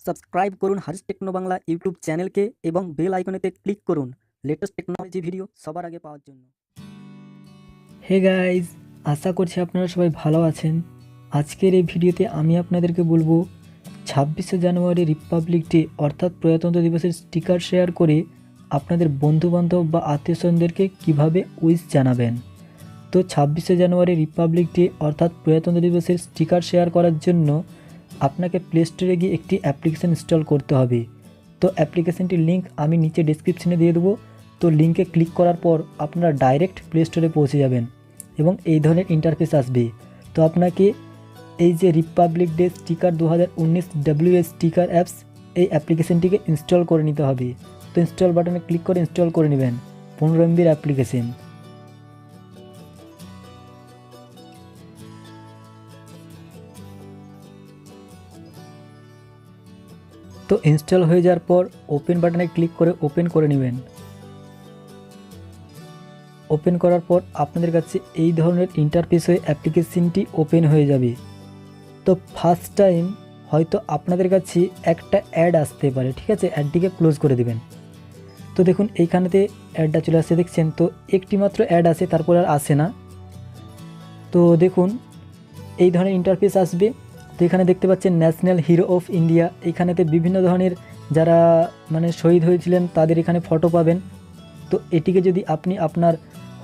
Subscribe করুন হারিস techno Bangla YouTube চ্যানেলকে এবং বেল আইকনেতে ক্লিক করুন লেটেস্ট টেকনোলজি ভিডিও সবার আগে পাওয়ার জন্য। হে গাইজ, আশা করছি আপনারা সবাই ভালো আছেন। আজকের এই ভিডিওতে আমি আপনাদেরকে বলবো 26শে জানুয়ারি রিপাবলিক ডে অর্থাৎ প্রজাতন্ত্র দিবসের স্টিকার শেয়ার করে আপনাদের বন্ধুবান্ধব বা আত্মীয়স্বজনদেরকে কীভাবে উইশ জানাবেন। তো 26শে জানুয়ারি রিপাবলিক ডে অর্থাৎ প্রজাতন্ত্র দিবসের স্টিকার শেয়ার করার জন্য আপনাকে প্লে স্টোরে গিয়ে একটি অ্যাপ্লিকেশান ইনস্টল করতে হবে। তো অ্যাপ্লিকেশানটির লিঙ্ক আমি নিচে ডেসক্রিপশনে দিয়ে দেবো। তো লিঙ্কে ক্লিক করার পর আপনারা ডাইরেক্ট প্লে স্টোরে পৌঁছে যাবেন এবং এই ধরনের ইন্টারফেস আসবে। তো আপনাকে এই যে Republic day sticker 2019 WS sticker apps এই অ্যাপ্লিকেশানটিকে ইনস্টল করে নিতে হবে। তো ইনস্টল বাটনে ক্লিক করে ইনস্টল করে নেবেন 15 MB অ্যাপ্লিকেশান। তো ইনস্টল হয়ে যাওয়ার পর ওপেন বাটনে ক্লিক করে ওপেন করে নেবেন। ওপেন করার পর আপনাদের কাছে এই ধরনের ইন্টারফেস হয়ে অ্যাপ্লিকেশনটি ওপেন হয়ে যাবে। তো ফার্স্ট টাইম হয়তো আপনাদের কাছে একটা অ্যাড আসতে পারে, ঠিক আছে, অ্যাডটিকে ক্লোজ করে দেবেন। তো দেখুন এইখানেতে অ্যাডটা চলে আসছে, দেখছেন। তো একটি মাত্র অ্যাড আসে, তারপর আর আসে না। তো দেখুন এই ধরনের ইন্টারফেস আসবে। তো এখানে দেখতে পাচ্ছেন ন্যাশনাল হিরো অফ ইন্ডিয়া, এইখানেতে বিভিন্ন ধরনের যারা শহীদ হয়েছিলেন তাদের এখানে ফটো পাবেন। তো এটিকে যদি আপনি আপনার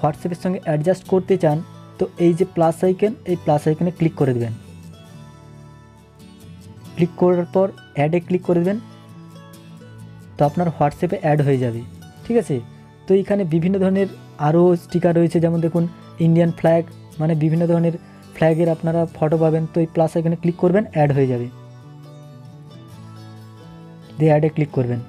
হোয়াটসঅ্যাপের সঙ্গে অ্যাডজাস্ট করতে চান তো এই যে প্লাস আইকন, এই প্লাস আইকনে ক্লিক করে দেবেন। ক্লিক করার পর অ্যাডে ক্লিক করে দেবেন। তো আপনার হোয়াটসঅ্যাপে অ্যাড হয়ে যাবে, ঠিক আছে। তো এখানে বিভিন্ন ধরনের আরও স্টিকার রয়েছে, যেমন দেখুন ইন্ডিয়ান ফ্ল্যাগ, বিভিন্ন ধরনের ফ্ল্যাগের আপনারা ফটো পাবেন। তো এই প্লাস আইকনে ক্লিক করবেন, অ্যাড হয়ে যাবে, দিয়ে অ্যাডে ক্লিক করবেন।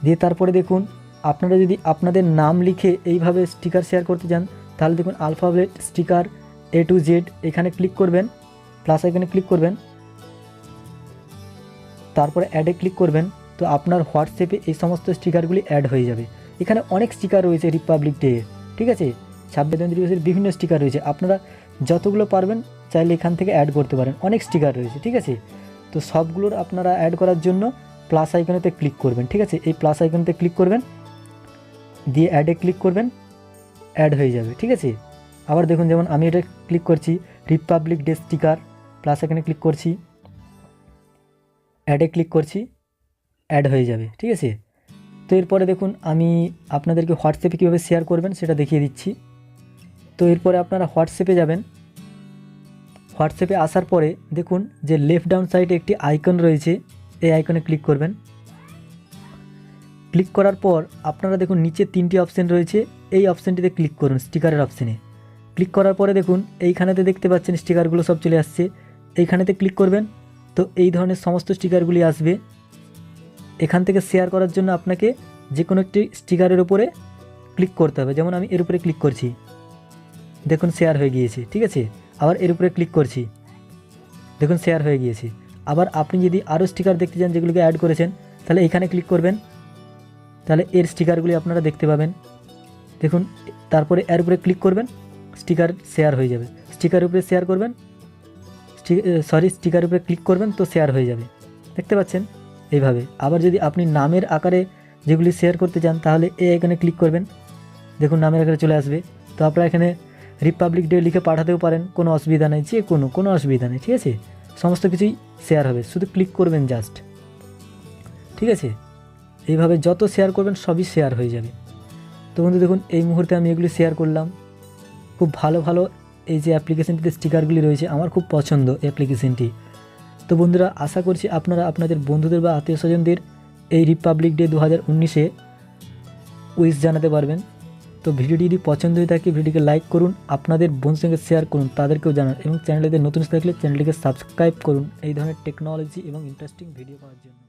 দিয়ে তারপরে দেখুন আপনারা যদি আপনাদের নাম লিখে এইভাবে স্টিকার শেয়ার করতে চান তাহলে দেখুন alphabet sticker A to Z, এখানে ক্লিক করবেন, প্লাস আইকনে ক্লিক করবেন, তারপরে অ্যাডে ক্লিক করবেন। তো আপনার হোয়াটসঅ্যাপে এই সমস্ত স্টিকারগুলি অ্যাড হয়ে যাবে। এখানে অনেক স্টিকার রয়েছে রিপাবলিক ডে, ঠিক আছে, 26 জানুয়ারি দিবসের বিভিন্ন স্টিকার রয়েছে। আপনারা যতগুলো পারবেন চাইলে এখান থেকে অ্যাড করতে পারেন, অনেক স্টিকার রয়েছে, ঠিক আছে। তো সবগুলোর আপনারা অ্যাড করার জন্য প্লাস আইকনেতে ক্লিক করবেন, ঠিক আছে, এই প্লাস আইকনেতে ক্লিক করবেন, দিয়ে অ্যাডে ক্লিক করবেন, অ্যাড হয়ে যাবে, ঠিক আছে। আবার দেখুন যেমন আমি এটা ক্লিক করছি রিপাবলিক ডে স্টিকার, প্লাস আইকনে ক্লিক করছি, অ্যাডে ক্লিক করছি, অ্যাড হয়ে যাবে, ঠিক আছে। তো এরপরে দেখুন আমি আপনাদেরকে হোয়াটসঅ্যাপে কীভাবে শেয়ার করবেন সেটা দেখিয়ে দিচ্ছি। তো এরপরে আপনারা হোয়াটসঅ্যাপে যাবেন। হোয়াটসঅ্যাপে আসার পরে দেখুন যে লেফট ডাউন সাইডে একটি আইকন রয়েছে, এই আইকনে ক্লিক করবেন। ক্লিক করার পর আপনারা দেখুন নিচে 3টি অপশান রয়েছে, এই অপশানটিতে ক্লিক করুন, স্টিকারের অপশানে। ক্লিক করার পরে দেখুন এইখানেতে দেখতে পাচ্ছেন স্টিকারগুলো সব চলে আসছে, এইখানেতে ক্লিক করবেন। তো এই ধরনের সমস্ত স্টিকারগুলি আসবে। এখান থেকে শেয়ার করার জন্য আপনাকে যে কোনো একটি স্টিকারের উপরে ক্লিক করতে হবে, যেমন আমি এর উপরে ক্লিক করছি, দেখুন শেয়ার হয়ে গিয়েছে, ঠিক আছে। আবার এর উপরে ক্লিক করছি, দেখুন শেয়ার হয়ে গিয়েছে। আবার আপনি যদি আরও স্টিকার দেখতে চান যেগুলোকে অ্যাড করেছেন তাহলে এখানে ক্লিক করবেন, তাহলে এর স্টিকারগুলি আপনারা দেখতে পাবেন, দেখুন। তারপরে এর উপরে ক্লিক করবেন, স্টিকার শেয়ার হয়ে যাবে। স্টিকারের উপরে শেয়ার করবেন, স্টিকারের উপরে ক্লিক করবেন, তো শেয়ার হয়ে যাবে, দেখতে পাচ্ছেন এইভাবে। আবার যদি আপনি নামের আকারে যেগুলি শেয়ার করতে চান তাহলে এই এখানে ক্লিক করবেন, দেখুন নামের আকারে চলে আসবে। তো আপনারা এখানে রিপাবলিক ডে লিখে পাঠাতেও পারেন, কোনো অসুবিধা নেই, যে কোনো অসুবিধা নেই, ঠিক আছে। সমস্ত কিছুই শেয়ার হবে, শুধু ক্লিক করবেন জাস্ট, ঠিক আছে। এইভাবে যত শেয়ার করবেন সবই শেয়ার হয়ে যাবে। তো বন্ধু দেখুন এই মুহূর্তে আমি এগুলি শেয়ার করলাম, খুব ভালো ভালো এই যে অ্যাপ্লিকেশানটিতে স্টিকারগুলি রয়েছে, আমার খুব পছন্দ অ্যাপ্লিকেশানটি। তো বন্ধুরা আশা করছি আপনারা আপনাদের বন্ধুদের বা আত্মীয় স্বজনদের এই রিপাবলিক ডে 2019-এ উইশ জানাতে পারবেন। তো ভিডিওটি যদি পছন্দ হয়ে থাকে ভিডিওকে লাইক করুন, আপনাদের বন্ধুর সঙ্গে শেয়ার করুন, তাদেরকেও জানান, এবং চ্যানেলটিতে নতুন থাকলে চ্যানেলটিকে সাবস্ক্রাইব করুন এই ধরনের টেকনোলজি এবং ইন্টারেস্টিং ভিডিও পাওয়ার জন্য।